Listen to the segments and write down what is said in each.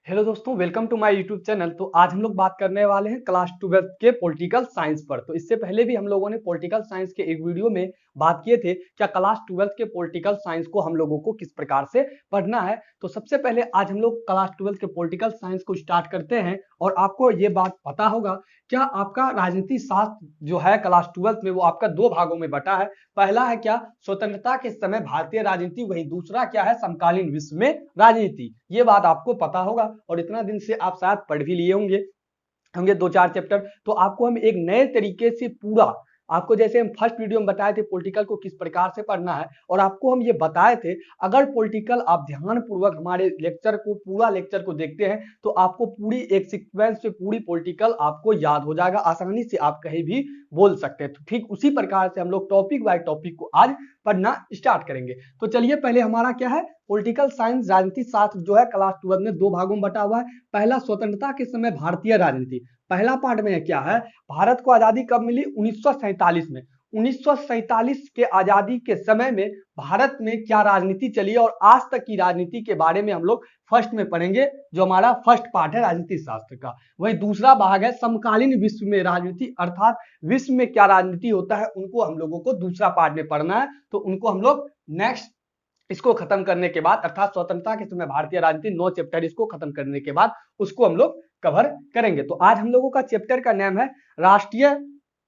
Hello दोस्तों, welcome to my YouTube channel. तो आज हम लोग बात करने वाले हैं क्लास 12 के पॉलिटिकल साइंस पर। तो इससे पहले भी हम लोगों ने पॉलिटिकल साइंस के एक वीडियो में बात किए थे क्या क्लास 12 के पॉलिटिकल साइंस को हम लोगों को किस प्रकार से पढ़ना है। तो सबसे पहले आज हम लोग क्लास 12 के पॉलिटिकल साइंस को स्टार्ट करते हैं। और आपको ये बात पता होगा क्या आपका राजनीति शास्त्र जो है क्लास 12 में वो आपका दो भागों में बटा है। पहला है क्या स्वतंत्रता के समय भारतीय राजनीति, वही दूसरा क्या है समकालीन विश्व में राजनीति। ये बात आपको पता होगा और इतना दिन से आप शायद पढ़ भी लिए होंगे होंगे दो चार चैप्टर। तो आपको हम एक नए तरीके से पूरा आपको जैसे हम फर्स्ट वीडियो में बताए थे पॉलिटिकल को किस प्रकार से पढ़ना है और आपको हम ये बताए थे अगर पॉलिटिकल आप ध्यान पूर्वक हमारे लेक्चर को पूरा लेक्चर को देखते हैं तो आपको पूरी एक सीक्वेंस से पूरी पॉलिटिकल आपको याद हो जाएगा, आसानी से आप कहीं भी बोल सकते हैं। तो ठीक उसी प्रकार से हम लोग टॉपिक बाय टॉपिक को आज पढ़ना स्टार्ट करेंगे। तो चलिए पहले हमारा क्या है पॉलिटिकल साइंस राजनीति शास्त्र जो है क्लास 12 में दो भागों में बटा हुआ है। पहला स्वतंत्रता के समय भारतीय राजनीति, पहला पार्ट में क्या है भारत को आजादी कब मिली 1947 में। 1947 के आजादी के समय में भारत में क्या राजनीति चली और आज तक की राजनीति के बारे में हम लोग फर्स्ट में पढ़ेंगे, जो हमारा फर्स्ट पार्ट है राजनीति शास्त्र का। वही दूसरा भाग है समकालीन विश्व में राजनीति, अर्थात विश्व में क्या राजनीति होता है उनको हम लोगों को दूसरा पार्ट में पढ़ना है। तो उनको हम लोग नेक्स्ट इसको खत्म करने के बाद अर्थात स्वतंत्रता के समय भारतीय राजनीति 9 चैप्टर इसको खत्म करने के बाद उसको हम लोग कवर करेंगे। तो आज हम लोगों का चैप्टर का नाम है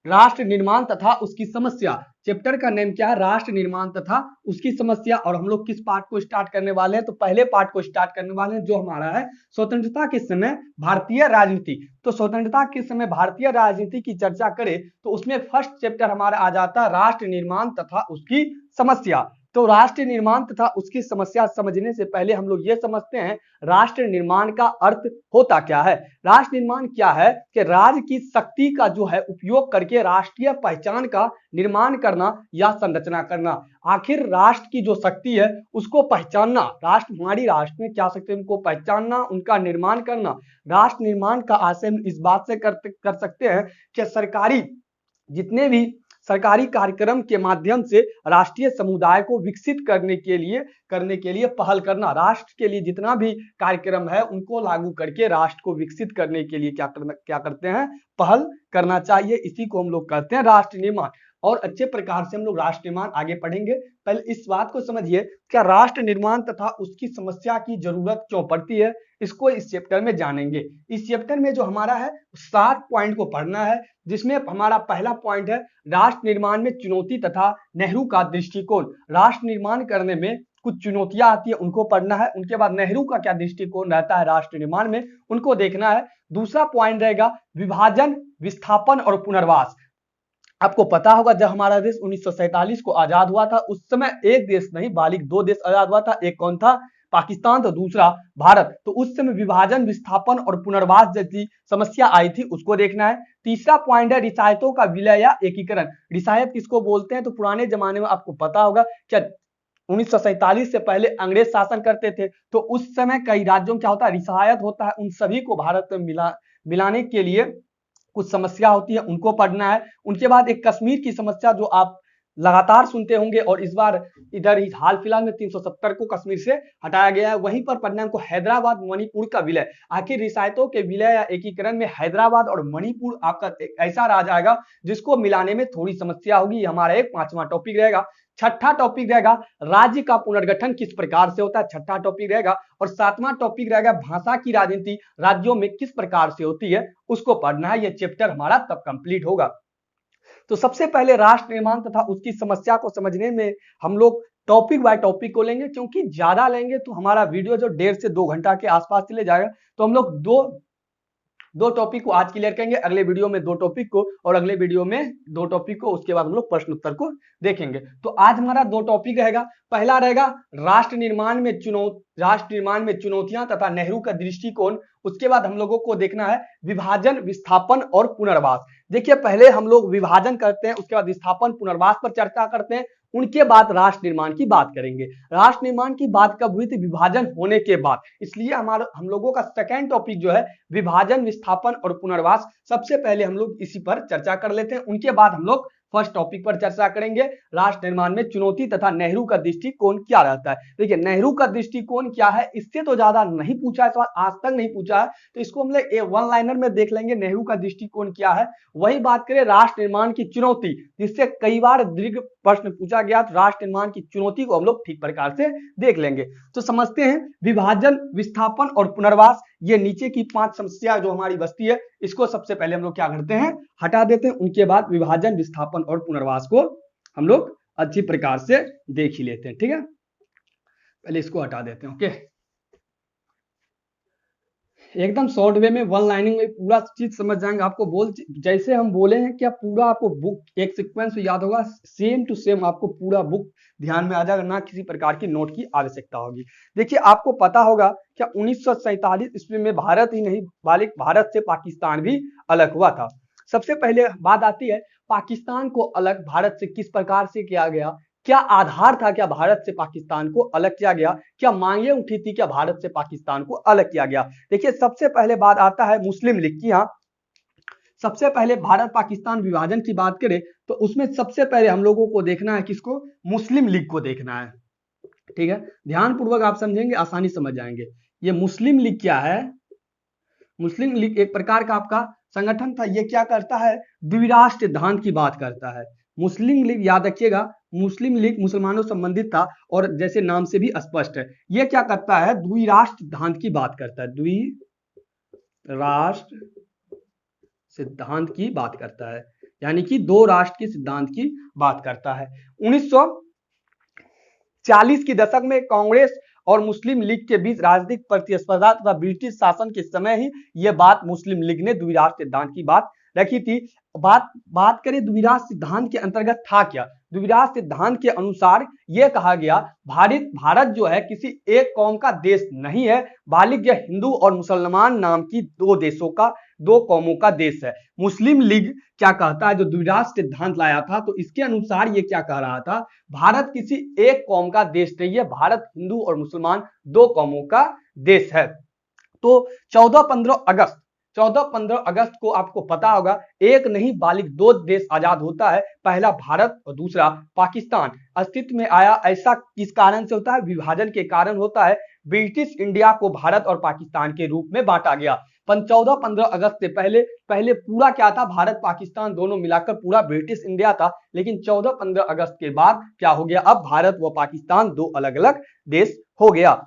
राष्ट्र निर्माण तथा उसकी समस्या। चैप्टर का नेम क्या है राष्ट्र निर्माण तथा उसकी समस्या। और हम लोग किस पार्ट को स्टार्ट करने वाले हैं तो पहले पार्ट को स्टार्ट करने वाले हैं जो हमारा है स्वतंत्रता के समय भारतीय राजनीति। तो स्वतंत्रता के समय भारतीय राजनीति की चर्चा करें तो उसमें फर्स्ट चैप्टर हमारा आ जाता है राष्ट्र निर्माण तथा उसकी समस्या। तो राष्ट्र निर्माण तथा उसकी समस्या समझने से पहले हम लोग ये समझते हैं राष्ट्र निर्माण का अर्थ होता क्या है। राष्ट्र निर्माण क्या है कि राज्य की शक्ति का जो है उपयोग करके राष्ट्रीय पहचान का निर्माण करना या संरचना करना। आखिर राष्ट्र की जो शक्ति है उसको पहचानना, राष्ट्र हमारी राष्ट्र में क्या शक्ति है उनको पहचानना, उनका निर्माण करना। राष्ट्र निर्माण का आशय हम इस बात से कर सकते हैं कि सरकारी जितने भी सरकारी कार्यक्रम के माध्यम से राष्ट्रीय समुदाय को विकसित करने के लिए पहल करना। राष्ट्र के लिए जितना भी कार्यक्रम है उनको लागू करके राष्ट्र को विकसित करने के लिए क्या करते हैं पहल करना चाहिए। इसी को हम लोग कहते हैं राष्ट्र निर्माण। और अच्छे प्रकार से हम लोग राष्ट्र निर्माण आगे पढ़ेंगे। पहले इस बात को समझिए क्या राष्ट्र निर्माण तथा उसकी समस्या की जरूरत क्यों पड़ती है, इसको इस चैप्टर में जानेंगे। इस चैप्टर में जो हमारा है 7 पॉइंट को पढ़ना है, जिसमें हमारा पहला पॉइंट है राष्ट्र निर्माण में चुनौती तथा नेहरू का दृष्टिकोण। राष्ट्र निर्माण करने में कुछ चुनौतियां आती है उनको पढ़ना है। उनके बाद नेहरू का क्या दृष्टिकोण रहता है राष्ट्र निर्माण में उनको देखना है। दूसरा पॉइंट रहेगा विभाजन, विस्थापन और पुनर्वास। आपको पता होगा जब हमारा देश 1947 को आजाद हुआ था उस समय एक देश नहीं बालिक 2 देश आजाद हुआ था। एक कौन था पाकिस्तान, तो दूसरा भारत। तो उस समय विभाजन, विस्थापन और पुनर्वास जैसी समस्या आई थी उसको देखना है। तीसरा पॉइंट है रियासतों का विलय या एकीकरण। रियासत किसको बोलते हैं तो पुराने जमाने में आपको पता होगा क्या 1947 से पहले अंग्रेज शासन करते थे तो उस समय कई राज्यों में क्या होता है रियासत होता है, उन सभी को भारत में मिलाने के लिए कुछ समस्या होती है उनको पढ़ना है। उनके बाद एक कश्मीर की समस्या जो आप लगातार सुनते होंगे और इस बार इधर ही हाल फिलहाल में 370 को कश्मीर से हटाया गया है, वहीं पर पढ़ना है हमको हैदराबाद मणिपुर का विलय। आखिर रियासतों के विलय या एकीकरण में हैदराबाद और मणिपुर आपका ऐसा राज्य आएगा जिसको मिलाने में थोड़ी समस्या होगी। हमारा एक 5वां टॉपिक रहेगा। छठा टॉपिक रहेगा राज्य का पुनर्गठन किस प्रकार से होता है, छठा टॉपिक रहेगा। और 7वां टॉपिक रहेगा भाषा की राजनीति राज्यों में किस प्रकार से होती है उसको पढ़ना है। यह चैप्टर हमारा तब कंप्लीट होगा। तो सबसे पहले राष्ट्र निर्माण तथा उसकी समस्या को समझने में हम लोग टॉपिक बाय टॉपिक को लेंगे, क्योंकि ज्यादा लेंगे तो हमारा वीडियो जो 1.5 से 2 घंटा के आसपास चले जाएगा। तो हम लोग दो टॉपिक को आज क्लियर करेंगे, अगले वीडियो में 2 टॉपिक को और अगले वीडियो में 2 टॉपिक को, उसके बाद हम लोग प्रश्न उत्तर को देखेंगे। तो आज हमारा 2 टॉपिक रहेगा। पहला रहेगा राष्ट्र निर्माण में चुनौतियां तथा नेहरू का दृष्टिकोण। उसके बाद हम लोगों को देखना है विभाजन, विस्थापन और पुनर्वास। देखिए पहले हम लोग विभाजन करते हैं, उसके बाद विस्थापन पुनर्वास पर चर्चा करते हैं, उनके बाद राष्ट्र निर्माण की बात करेंगे। राष्ट्र निर्माण की बात कब हुई थी विभाजन होने के बाद, इसलिए हम लोगों का सेकेंड टॉपिक जो है विभाजन, विस्थापन और पुनर्वास। सबसे पहले हम लोग इसी पर चर्चा कर लेते हैं, उनके बाद हम लोग फर्स्ट टॉपिक पर चर्चा करेंगे। राष्ट्र निर्माण में चुनौती तथा नेहरू का दृष्टिकोण क्या रहता है। देखिए नेहरू का दृष्टिकोण क्या है, इससे तो ज्यादा नहीं पूछा है, आज तक नहीं पूछा है, तो इसको हम लोग वन लाइनर में देख लेंगे। नेहरू का दृष्टिकोण क्या है। वही बात करें राष्ट्र निर्माण की चुनौती, जिससे कई बार दीर्घ प्रश्न पूछा गया, तो राष्ट्र निर्माण की चुनौती को हम लोग ठीक प्रकार से देख लेंगे। तो समझते हैं विभाजन, विस्थापन और पुनर्वास, ये नीचे की 5 समस्या जो हमारी बस्ती है, इसको सबसे पहले हम लोग क्या करते हैं, हटा देते हैं। उनके बाद विभाजन, विस्थापन और पुनर्वास को हम लोग अच्छी प्रकार से देख ही लेते हैं। ठीक है, पहले इसको हटा देते हैं। ओके, एकदम शॉर्ट वे में, वन लाइनिंग में पूरा चीज समझ जाएंगे। आपको बोल जैसे हम बोले हैं क्या पूरा आपको बुक एक सीक्वेंस याद होगा, सेम टू सेम आपको पूरा बुक ध्यान में आ जाएगा, ना किसी प्रकार की नोट की आवश्यकता होगी। देखिए आपको पता होगा क्या 1947 ईस्वी में भारत ही नहीं बल्कि भारत से पाकिस्तान भी अलग हुआ था। सबसे पहले बात आती है पाकिस्तान को अलग भारत से किस प्रकार से किया गया, क्या आधार था, क्या भारत से पाकिस्तान को अलग किया गया, क्या मांगे उठी थी, क्या भारत से पाकिस्तान को अलग किया गया। देखिए सबसे पहले बात आता है मुस्लिम लीग की। यहाँ सबसे पहले भारत पाकिस्तान विभाजन की बात करें तो उसमें सबसे पहले हम लोगों को देखना है किसको, मुस्लिम लीग को देखना है। ठीक है, ध्यान पूर्वक आप समझेंगे, आसानी समझ जाएंगे। ये मुस्लिम लीग क्या है, मुस्लिम लीग एक प्रकार का आपका संगठन था। ये क्या करता है, द्विराष्ट्र सिद्धांत की बात करता है। मुस्लिम लीग याद रखिएगा, मुस्लिम लीग मुसलमानों संबंधित था और जैसे नाम से भी स्पष्ट है, ये क्या करता है, द्विराष्ट्र सिद्धांत की बात करता है, द्विराष्ट्र सिद्धांत की बात करता है, यानी कि दो राष्ट्र के सिद्धांत की बात करता है। 1940 की दशक में कांग्रेस और मुस्लिम लीग के बीच राजनीतिक प्रतिस्पर्धा तथा ब्रिटिश शासन के समय ही यह बात मुस्लिम लीग ने द्विराष्ट्र सिद्धांत की बात रखी थी। बात करें द्विराष्ट्र सिद्धांत के अंतर्गत था क्या, द्विराष्ट्र सिद्धांत के अनुसार यह कहा गया भारत जो है किसी एक कौम का देश नहीं है, बल्कि यह हिंदू और मुसलमान नाम की दो कौमों का देश है। मुस्लिम लीग क्या कहता है, जो द्विराष्ट्र सिद्धांत लाया था, तो इसके अनुसार ये क्या कह रहा था, भारत किसी एक कौम का देश नहीं है, भारत हिंदू और मुसलमान दो कौमों का देश है। तो 14-15 अगस्त को आपको पता होगा एक नहीं बल्कि दो देश आजाद होता है, पहला भारत और दूसरा पाकिस्तान अस्तित्व में आया। ऐसा किस कारण से होता है, विभाजन के कारण होता है। ब्रिटिश इंडिया को भारत और पाकिस्तान के रूप में बांटा गया। 14-15 अगस्त से पहले पूरा क्या था, भारत पाकिस्तान दोनों मिलाकर पूरा ब्रिटिश इंडिया था। लेकिन 14-15 अगस्त के बाद क्या हो गया, अब भारत व पाकिस्तान दो अलग अलग देश हो गया।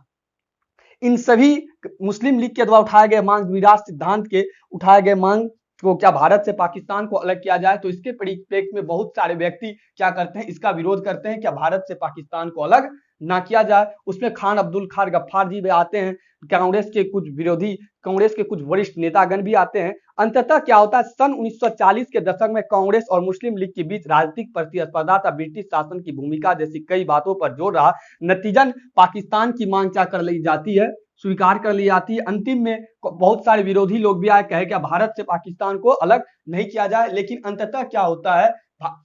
इन सभी मुस्लिम लीग के द्वारा उठाए गए मांग, द्विराष्ट्र सिद्धांत के उठाए गए मांग को क्या भारत से पाकिस्तान को अलग किया जाए, तो इसके परिप्रेक्ष्य में बहुत सारे व्यक्ति क्या करते हैं, इसका विरोध करते हैं, क्या भारत से पाकिस्तान को अलग ना किया जाए। उसमें खान अब्दुल खान गफ्फार जी भी आते हैं, कांग्रेस के कुछ विरोधी, कांग्रेस के कुछ वरिष्ठ नेतागण भी आते हैं। अंततः क्या होता है, सन 1940 के दशक में कांग्रेस और मुस्लिम लीग के बीच राजनीतिक प्रतिस्पर्धा तथा ब्रिटिश शासन की भूमिका जैसी कई बातों पर जोर रहा। नतीजन पाकिस्तान की मांग क्या कर ली जाती है, स्वीकार कर ली जाती है। अंतिम में बहुत सारे विरोधी लोग भी आए, कहे क्या भारत से पाकिस्तान को अलग नहीं किया जाए, लेकिन अंततः क्या होता है,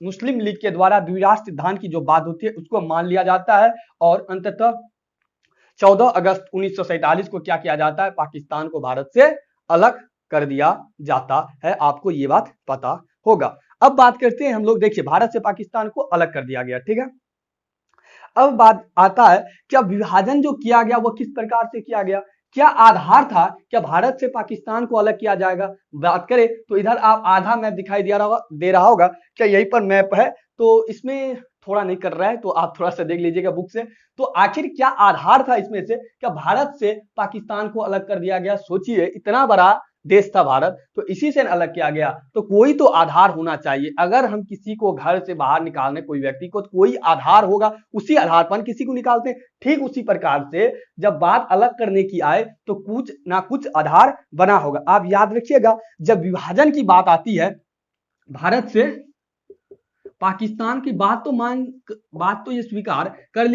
मुस्लिम लीग के द्वारा द्विराष्ट्र सिद्धांत की जो बात होती है उसको मान लिया जाता है और अंततः 14 अगस्त 1947 को क्या किया जाता है, पाकिस्तान को भारत से अलग कर दिया जाता है। आपको ये बात पता होगा। अब बात करते हैं हम लोग, देखिए भारत से पाकिस्तान को अलग कर दिया गया, ठीक है। अब बात आता है क्या विभाजन जो किया गया वो किस प्रकार से किया गया, क्या आधार था, क्या भारत से पाकिस्तान को अलग किया जाएगा। बात करें तो इधर आप आधा मैप दिखाई दे रहा होगा, क्या यहीं पर मैप है, तो इसमें थोड़ा नहीं कर रहा है, तो आप थोड़ा सा देख लीजिएगा बुक से। तो आखिर क्या आधार था इसमें से, क्या भारत से पाकिस्तान को अलग कर दिया गया। सोचिए इतना बड़ा देश था भारत, तो इसी से अलग किया गया, तो कोई तो आधार होना चाहिए। अगर हम किसी को घर से बाहर निकालने, कोई व्यक्ति को, तो कोई आधार होगा, उसी आधार पर किसी को निकालते हैं। ठीक उसी प्रकार से जब बात अलग करने की आए तो कुछ ना कुछ आधार बना होगा। आप याद रखिएगा, जब विभाजन की बात आती है, भारत से पाकिस्तान की बात तो ये स्वीकार कर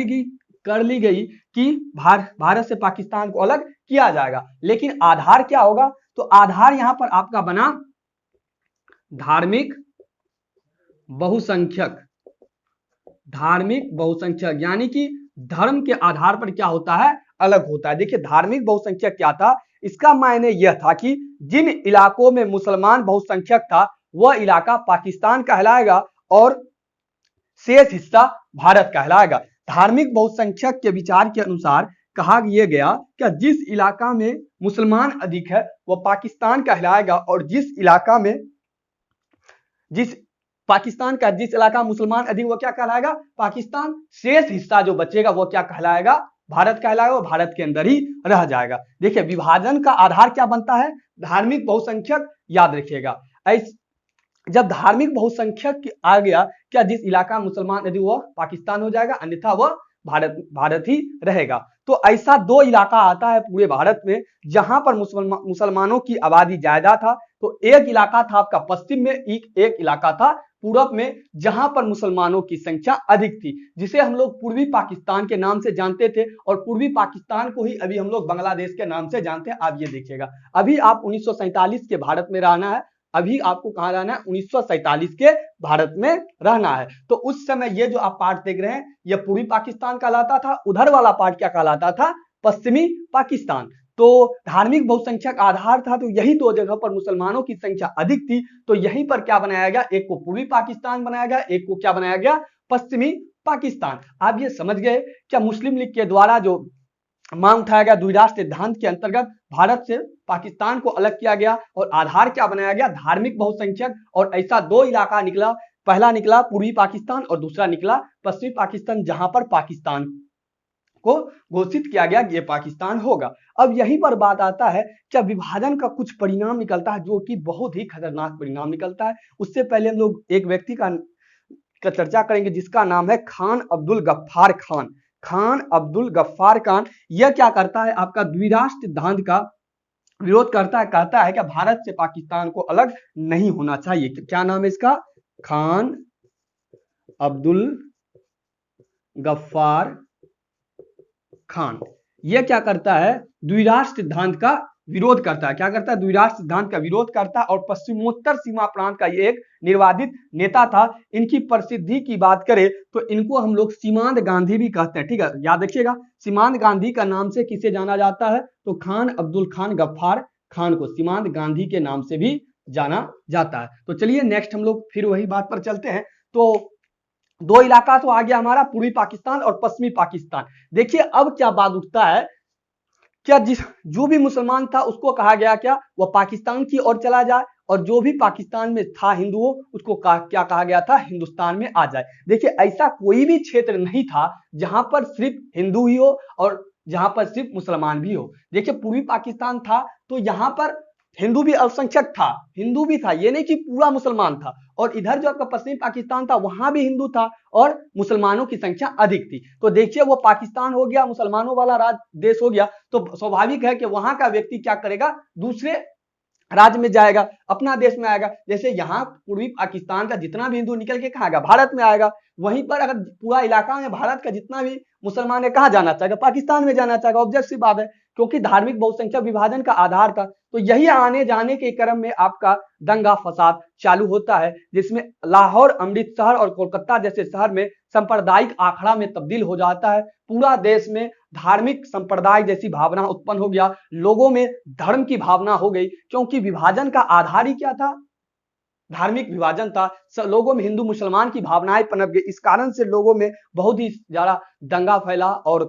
ली गई कि भारत से पाकिस्तान को अलग किया जाएगा, लेकिन आधार क्या होगा, तो आधार यहां पर आपका बना धार्मिक बहुसंख्यक, यानी कि धर्म के आधार पर क्या होता है, अलग होता है। देखिए धार्मिक बहुसंख्यक क्या था, इसका मायने यह था कि जिन इलाकों में मुसलमान बहुसंख्यक था वह इलाका पाकिस्तान कहलाएगा और शेष हिस्सा भारत कहलाएगा। धार्मिक बहुसंख्यक के विचार के अनुसार कहा यह गया कि जिस इलाका में मुसलमान अधिक है वह पाकिस्तान कहलाएगा, और जिस इलाका में जिस इलाका मुसलमान अधिक वो क्या कहलाएगा, पाकिस्तान। शेष हिस्सा जो बचेगा वो क्या कहलाएगा, भारत कहलाएगा, वो भारत के अंदर ही रह जाएगा। देखिए विभाजन का आधार क्या बनता है, धार्मिक बहुसंख्यक, याद रखिएगा। जब धार्मिक बहुसंख्यक आ गया, क्या जिस इलाका मुसलमान अधिक वह पाकिस्तान हो जाएगा, अन्यथा वह भारत ही रहेगा। तो ऐसा दो इलाका आता है पूरे भारत में जहां पर मुसलमानों की आबादी ज्यादा था। तो एक इलाका था आपका पश्चिम में, एक इलाका था पूरब में जहां पर मुसलमानों की संख्या अधिक थी, जिसे हम लोग पूर्वी पाकिस्तान के नाम से जानते थे, और पूर्वी पाकिस्तान को ही अभी हम लोग बांग्लादेश के नाम से जानते हैं। आप ये देखिएगा, अभी आप 1947 के भारत में रहना है, अभी आपको कहां रहना है, 1947 के भारत में रहना है। तो उस समय ये जो आप पार्ट देख रहे हैं ये पूर्वी पाकिस्तान कहलाता था, उधर वाला पार्ट क्या कहलाता था, पश्चिमी पाकिस्तान। तो धार्मिक बहुसंख्यक आधार था, तो यही दो जगह पर मुसलमानों की संख्या अधिक थी, तो यहीं पर क्या बनाया गया, एक को पूर्वी पाकिस्तान बनाया गया, एक को क्या बनाया गया, पश्चिमी पाकिस्तान। आप ये समझ गए क्या मुस्लिम लीग के द्वारा जो मांग उठाया गया द्विराष्ट्र सिद्धांत के अंतर्गत भारत से पाकिस्तान को अलग किया गया और आधार क्या बनाया गया, धार्मिक बहुसंख्यक। और ऐसा दो इलाका निकला, पहला निकला पूर्वी पाकिस्तान और दूसरा निकला पश्चिमी पाकिस्तान, जहां पर पाकिस्तान को घोषित किया गया ये पाकिस्तान होगा। अब यहीं पर बात आता है क्या विभाजन का कुछ परिणाम निकलता है जो कि बहुत ही खतरनाक परिणाम निकलता है। उससे पहले हम लोग एक व्यक्ति का चर्चा करेंगे जिसका नाम है खान अब्दुल गफ्फार खान। खान अब्दुल गफ्फार खान यह क्या करता है, आपका द्विराष्ट्र सिद्धांत का विरोध करता है, कहता है कि भारत से पाकिस्तान को अलग नहीं होना चाहिए। क्या नाम है इसका, खान अब्दुल गफ्फार खान। यह क्या करता है, द्विराष्ट्र सिद्धांत का विरोध करता है। क्या करता है, द्विराष्ट्र सिद्धांत का विरोध करता है, और पश्चिमोत्तर सीमा प्रांत का ये एक निर्वाचित नेता था। इनकी प्रसिद्धि की बात करें तो इनको हम लोग सीमांत गांधी भी कहते हैं, ठीक है, याद रखिएगा। सीमांत गांधी का नाम से किसे जाना जाता है, तो खान अब्दुल खान गफ्फार खान को सीमांत गांधी के नाम से भी जाना जाता है। तो चलिए नेक्स्ट हम लोग फिर वही बात पर चलते हैं। तो दो इलाका तो आ गया हमारा, पूर्वी पाकिस्तान और पश्चिमी पाकिस्तान। देखिए अब क्या बात उठता है, क्या जो भी मुसलमान था उसको कहा गया क्या, वह पाकिस्तान की ओर चला जाए, और जो भी पाकिस्तान में था हिंदुओं उसको क्या कहा गया था, हिंदुस्तान में आ जाए। देखिए ऐसा कोई भी क्षेत्र नहीं था जहां पर सिर्फ हिंदू ही हो और जहां पर सिर्फ मुसलमान भी हो। देखिए पूर्वी पाकिस्तान था तो यहां पर हिंदू भी अल्पसंख्यक था, हिंदू भी था, ये नहीं कि पूरा मुसलमान था। और इधर जो आपका पश्चिमी पाकिस्तान था वहां भी हिंदू था और मुसलमानों की संख्या अधिक थी। तो देखिए वो पाकिस्तान हो गया, मुसलमानों वाला देश हो गया, तो स्वाभाविक है कि वहां का व्यक्ति क्या करेगा, दूसरे राज्य में जाएगा, अपना देश में आएगा। जैसे यहाँ पूर्वी पाकिस्तान का जितना भी हिंदू निकल के कहाँ आएगा, भारत में आएगा। वहीं पर अगर पूरा इलाका में भारत का जितना भी मुसलमान है कहाँ जाना चाहेगा, पाकिस्तान में जाना चाहेगा। ऑब्जेक्ट सी बात है, क्योंकि धार्मिक बहुसंख्यक विभाजन का आधार था। तो यही आने जाने के क्रम में आपका दंगा फसाद चालू होता है, जिसमें लाहौर, अमृतसर और कोलकाता जैसे शहर में सांप्रदायिक आखड़ा में तब्दील हो जाता है। पूरा देश में धार्मिक संप्रदाय जैसी भावना उत्पन्न हो गया, लोगों में धर्म की भावना हो गई, क्योंकि विभाजन का आधार ही क्या था, धार्मिक विभाजन था। लोगों में हिंदू मुसलमान की भावनाएं पनप गई। इस कारण से लोगों में बहुत ही ज्यादा दंगा फैला, और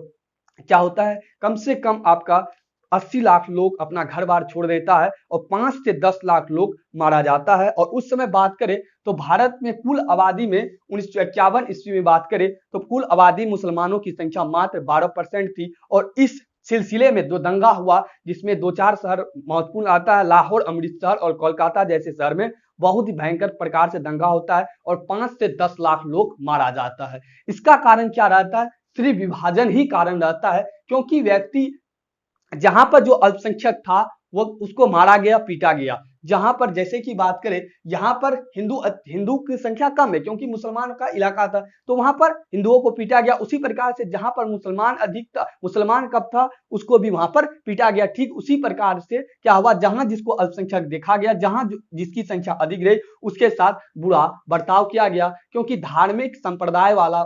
क्या होता है, कम से कम आपका 80 लाख लोग अपना घर बार छोड़ देता है और 5 से 10 लाख लोग मारा जाता है। और उस समय बात करें तो भारत में कुल आबादी में 1951 ईस्वी में बात करें तो कुल आबादी मुसलमानों की संख्या मात्र 12% थी। और इस सिलसिले में जो दंगा हुआ, जिसमें 2-4 शहर महत्वपूर्ण आता है, लाहौर, अमृतसर और कोलकाता जैसे शहर में बहुत ही भयंकर प्रकार से दंगा होता है और 5 से 10 लाख लोग मारा जाता है। इसका कारण क्या रहता है, सिर्फ विभाजन ही कारण रहता है, क्योंकि व्यक्ति जहां पर जो अल्पसंख्यक था वो उसको मारा गया, पीटा गया। जहां पर जैसे कि बात करें यहां पर हिंदू की संख्या कम है क्योंकि मुसलमान का इलाका था, तो वहां पर हिंदुओं को पीटा गया। उसी प्रकार से जहां पर मुसलमान अधिक था, मुसलमान कम था, उसको भी वहां पर पीटा गया। ठीक उसी प्रकार से क्या हुआ, जहां जिसको अल्पसंख्यक देखा गया, जहां जिसकी संख्या अधिक रही उसके साथ बुरा बर्ताव किया गया, क्योंकि धार्मिक संप्रदाय वाला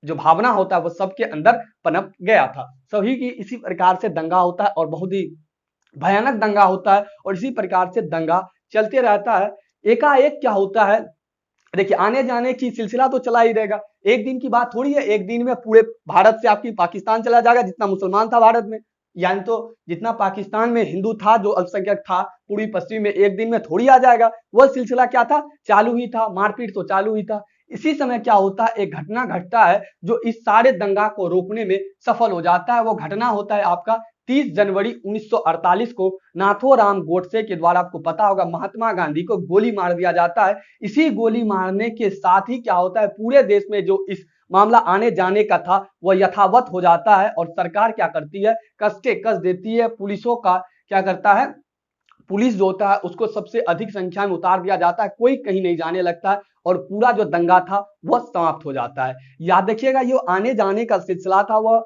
जो भावना होता है वो सबके अंदर पनप गया था। सभी की इसी प्रकार से दंगा होता है और बहुत ही भयानक दंगा होता है, और इसी प्रकार से दंगा चलते रहता है। एकाएक क्या होता है, देखिए आने जाने की सिलसिला तो चला ही रहेगा, एक दिन की बात थोड़ी है, एक दिन में पूरे भारत से आपकी पाकिस्तान चला जाएगा, जितना मुसलमान था भारत में, यानी तो जितना पाकिस्तान में हिंदू था, जो अल्पसंख्यक था पूर्वी पश्चिम में, एक दिन में थोड़ी आ जाएगा। वह सिलसिला क्या था, चालू ही था, मारपीट तो चालू ही था। इसी समय क्या होता है, एक घटना घटता है जो इस सारे दंगा को रोकने में सफल हो जाता है। वो घटना होता है आपका 30 जनवरी 1948 को नाथोराम गोडसे के द्वारा, आपको पता होगा महात्मा गांधी को गोली मार दिया जाता है। इसी गोली मारने के साथ ही क्या होता है, पूरे देश में जो इस मामला आने जाने का था वह यथावत हो जाता है, और सरकार क्या करती है, कस के कस देती है। पुलिसों का क्या करता है, पुलिस जो होता है उसको सबसे अधिक संख्या में उतार दिया जाता है, कोई कहीं नहीं जाने लगता है, और पूरा जो दंगा था वह समाप्त हो जाता है। याद रखिएगा, ये आने जाने का सिलसिला था वह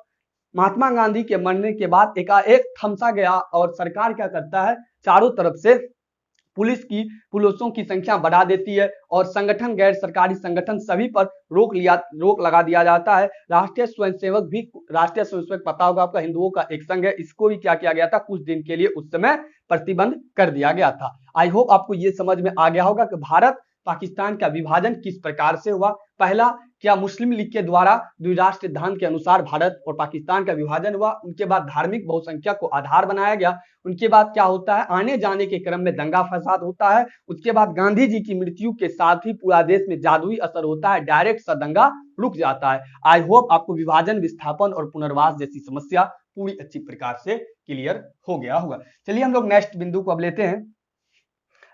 महात्मा गांधी के मरने के बाद एकाएक थमसा गया, और सरकार क्या करता है, चारों तरफ से पुलिसों की संख्या बढ़ा देती है, और संगठन, गैर सरकारी संगठन सभी पर रोक लगा दिया जाता है। राष्ट्रीय स्वयंसेवक पता होगा आपका, हिंदुओं का एक संघ है, इसको भी क्या किया गया था, कुछ दिन के लिए उस समय प्रतिबंध कर दिया गया था। आई होप आपको ये समझ में आ गया होगा कि भारत पाकिस्तान का विभाजन किस प्रकार से हुआ। पहला, क्या मुस्लिम लीग के द्वारा द्विराष्ट्र सिद्धांत के अनुसार भारत और पाकिस्तान का विभाजन हुआ। उनके बाद धार्मिक बहुसंख्यक को आधार बनाया गया। उनके बाद क्या होता है, आने जाने के क्रम में दंगा फसाद होता है। उसके बाद गांधी जी की मृत्यु के साथ ही पूरा देश में जादुई असर होता है, डायरेक्ट सा दंगा रुक जाता है। आई होप आपको विभाजन, विस्थापन और पुनर्वास जैसी समस्या पूरी अच्छी प्रकार से क्लियर हो गया होगा। चलिए हम लोग नेक्स्ट बिंदु को अब लेते हैं।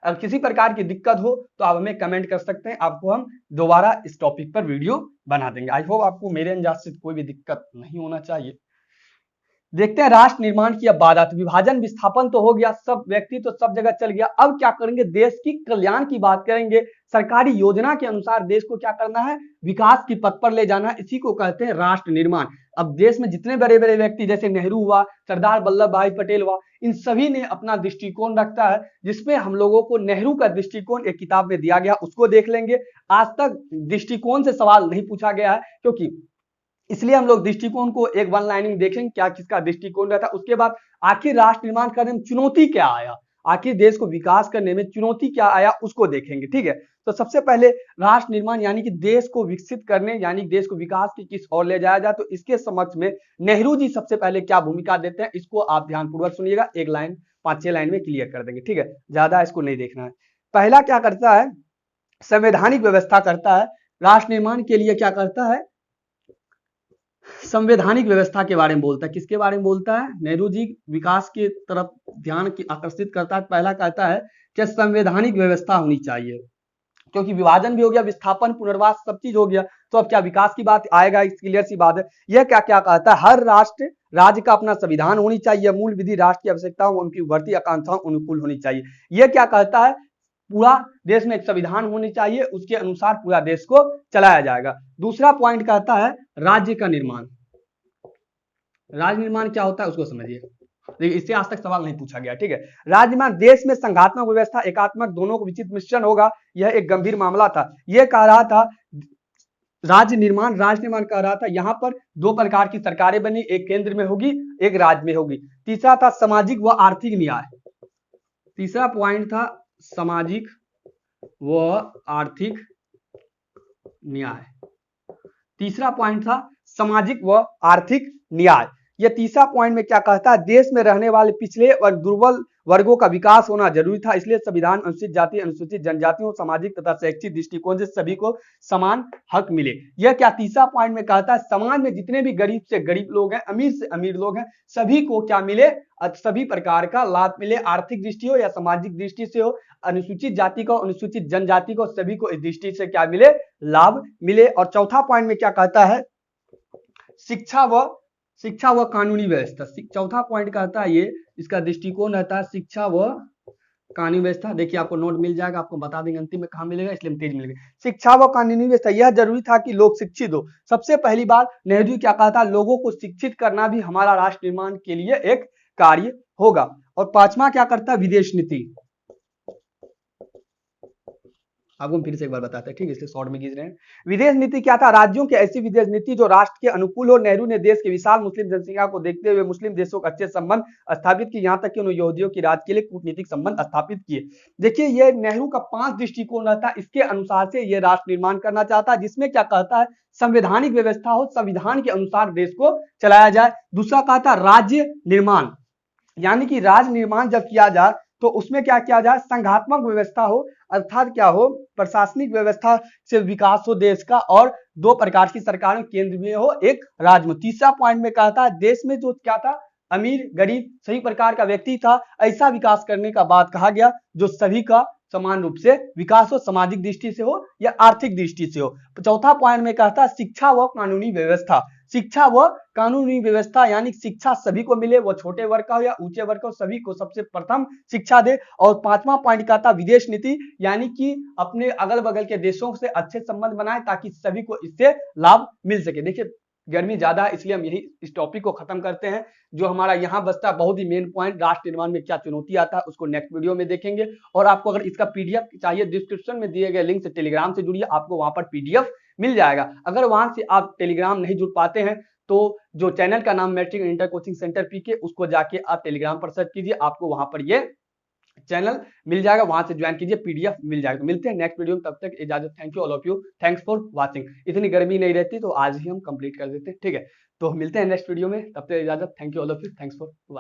अगर किसी प्रकार की दिक्कत हो तो आप हमें कमेंट कर सकते हैं, आपको हम दोबारा इस टॉपिक पर वीडियो बना देंगे। आई होप आपको मेरे अंदाज से कोई भी दिक्कत नहीं होना चाहिए। देखते हैं राष्ट्र निर्माण की अब बात आती है। विभाजन विस्थापन तो हो गया, सब व्यक्ति तो सब जगह चल गया, अब क्या करेंगे, देश की कल्याण की बात करेंगे। सरकारी योजना के अनुसार देश को क्या करना है, विकास की पथ पर ले जाना है, इसी को कहते हैं राष्ट्र निर्माण। अब देश में जितने बड़े बड़े व्यक्ति, जैसे नेहरू हुआ, सरदार वल्लभ भाई पटेल हुआ, इन सभी ने अपना दृष्टिकोण रखता है, जिसमें हम लोगों को नेहरू का दृष्टिकोण एक किताब में दिया गया, उसको देख लेंगे। आज तक दृष्टिकोण से सवाल नहीं पूछा गया है, क्योंकि इसलिए हम लोग दृष्टिकोण को एक वन लाइनिंग देखेंगे, क्या किसका दृष्टिकोण रहता है। उसके बाद आखिर राष्ट्र निर्माण करने में चुनौती क्या आया, आखिर देश को विकास करने में चुनौती क्या आया, उसको देखेंगे। ठीक है, तो सबसे पहले राष्ट्र निर्माण यानी कि देश को विकसित करने, यानी देश को विकास की किस ओर ले जाया जाए, तो इसके समक्ष में नेहरू जी सबसे पहले क्या भूमिका देते हैं, इसको आप ध्यानपूर्वक सुनिएगा, एक लाइन 5-6 लाइन में क्लियर कर देंगे। ठीक है, ज्यादा इसको नहीं देखना है। पहला क्या करता है, संवैधानिक व्यवस्था करता है। राष्ट्र निर्माण के लिए क्या करता है, संवैधानिक व्यवस्था के बारे में बोलता है। किसके बारे में बोलता है, नेहरू जी विकास की तरफ ध्यान की आकर्षित करता है। पहला कहता है कि संवैधानिक व्यवस्था होनी चाहिए, क्योंकि विभाजन भी हो गया, विस्थापन, पुनर्वास, सब चीज हो गया, तो अब क्या विकास की बात आएगा, क्लियर सी बात है। यह क्या क्या कहता है, हर राष्ट्र राज्य का अपना संविधान होनी चाहिए, मूल विधि राष्ट्र की आवश्यकताओं, उनकी उभरती आकांक्षाओं अनुकूल होनी चाहिए। यह क्या कहता है, पूरा देश में एक संविधान होनी चाहिए, उसके अनुसार पूरा देश को चलाया जाएगा। दूसरा पॉइंट कहता है राज्य का निर्माण। राज्य निर्माण क्या होता है उसको समझिए, देखिए इससे आज तक सवाल नहीं पूछा गया। ठीक है, राज्य निर्माण, देश में संघात्मक व्यवस्था एकात्मक दोनों को विचित मिश्रण होगा, यह एक गंभीर मामला था। यह कह रहा था राष्ट्र निर्माण कह रहा था, यहां पर दो प्रकार की सरकारें बनी, एक केंद्र में होगी, एक राज्य में होगी। तीसरा था सामाजिक व आर्थिक न्याय, तीसरा पॉइंट था सामाजिक व आर्थिक न्याय, तीसरा पॉइंट था सामाजिक व आर्थिक न्याय। यह तीसरा पॉइंट में क्या कहता है, देश में रहने वाले पिछले और दुर्बल वर्गों का विकास होना जरूरी था, इसलिए संविधान अनुसूचित जाति, अनुसूचित जनजातियों, सामाजिक तथा शैक्षिक दृष्टिकोण से सभी को समान हक मिले। यह क्या तीसरा पॉइंट में कहता है, समाज में जितने भी गरीब से गरीब लोग हैं, अमीर से अमीर लोग हैं, सभी को क्या मिले, सभी प्रकार का लाभ मिले, आर्थिक दृष्टि हो या सामाजिक दृष्टि से हो, अनुसूचित जाति को, अनुसूचित जनजाति को, सभी को इस दृष्टि से क्या मिले, लाभ मिले। और चौथा पॉइंट में क्या कहता है, शिक्षा व कानूनी व्यवस्था। चौथा पॉइंट कहता है, ये इसका दृष्टिकोण रहता है शिक्षा व कानूनी व्यवस्था। देखिए आपको नोट मिल जाएगा, आपको बता देंगे अंतिम में कहां मिलेगा, इसलिए हम तेज मिलेगा। शिक्षा व कानूनी व्यवस्था, यह जरूरी था कि लोग शिक्षित हो। सबसे पहली बार नेहरू क्या कहा था, लोगों को शिक्षित करना भी हमारा राष्ट्र निर्माण के लिए एक कार्य होगा। और पांचवा क्या करता है, विदेश नीति। आपको हम फिर से एक बार बताते हैं, ठीक है, इसलिए शॉर्ट में खींच रहे हैं। विदेश नीति क्या था? राज्यों की ऐसी विदेश नीति जो राष्ट्र के अनुकूल हो। नेहरू ने देश के विशाल मुस्लिम जनसंख्या को देखते हुए मुस्लिम देशों के अच्छे संबंध स्थापित किए, यहाँ तक कि उन्होंने यहूदियों की राज्य के लिए कूटनीतिक संबंध स्थापित किए। देखिए, ये नेहरू का 5 दृष्टिकोण रहता है, इसके अनुसार से ये राष्ट्र निर्माण करना चाहता है, जिसमें क्या कहता है, संवैधानिक व्यवस्था हो, संविधान के अनुसार देश को चलाया जाए। दूसरा कहता है राज्य निर्माण, यानी कि राज्य निर्माण जब किया जाए तो उसमें क्या किया जाए, संघात्मक व्यवस्था हो, अर्थात क्या हो, प्रशासनिक व्यवस्था से विकास हो देश का, और 2 प्रकार की सरकारें, केंद्र में हो, एक राज्य में। तीसरा पॉइंट में कहता है देश में जो क्या था, अमीर गरीब सभी प्रकार का व्यक्ति था, ऐसा विकास करने का बात कहा गया जो सभी का समान रूप से विकास हो, सामाजिक दृष्टि से हो या आर्थिक दृष्टि से हो। चौथा पॉइंट में कहता है शिक्षा व कानूनी व्यवस्था, शिक्षा व कानूनी व्यवस्था, यानी शिक्षा सभी को मिले, वो छोटे वर्ग का हो या ऊंचे वर्ग का हो, सभी को सबसे प्रथम शिक्षा दे। और 5वां पॉइंट कहता विदेश नीति, यानी कि अपने अगल बगल के देशों से अच्छे संबंध बनाए ताकि सभी को इससे लाभ मिल सके। देखिए, गर्मी ज्यादा है इसलिए हम यही इस टॉपिक को खत्म करते हैं। जो हमारा यहाँ बचता है बहुत ही मेन पॉइंट, राष्ट्र निर्माण में क्या चुनौती आता है, उसको नेक्स्ट वीडियो में देखेंगे। और आपको अगर इसका पीडीएफ चाहिए, डिस्क्रिप्शन में दिए गए लिंक से टेलीग्राम से जुड़िए, आपको वहां पर पीडीएफ मिल जाएगा। अगर वहां से आप टेलीग्राम नहीं जुड़ पाते हैं तो जो चैनल का नाम मैट्रिक इंटर कोचिंग सेंटर पीके, उसको जाके आप टेलीग्राम पर सर्च कीजिए, आपको वहां पर ये चैनल मिल जाएगा, वहां से ज्वाइन कीजिए, पीडीएफ मिल जाएगा। तो मिलते हैं नेक्स्ट वीडियो में, तब तक इजाजत। Thank you all of you, thanks for watching. इतनी गर्मी नहीं रहती तो आज ही हम कंप्लीट कर देते हैं, ठीक है। तो मिलते हैं नेक्स्ट वीडियो में, तब तक इजाजत। Thank you all of you, thanks for watching.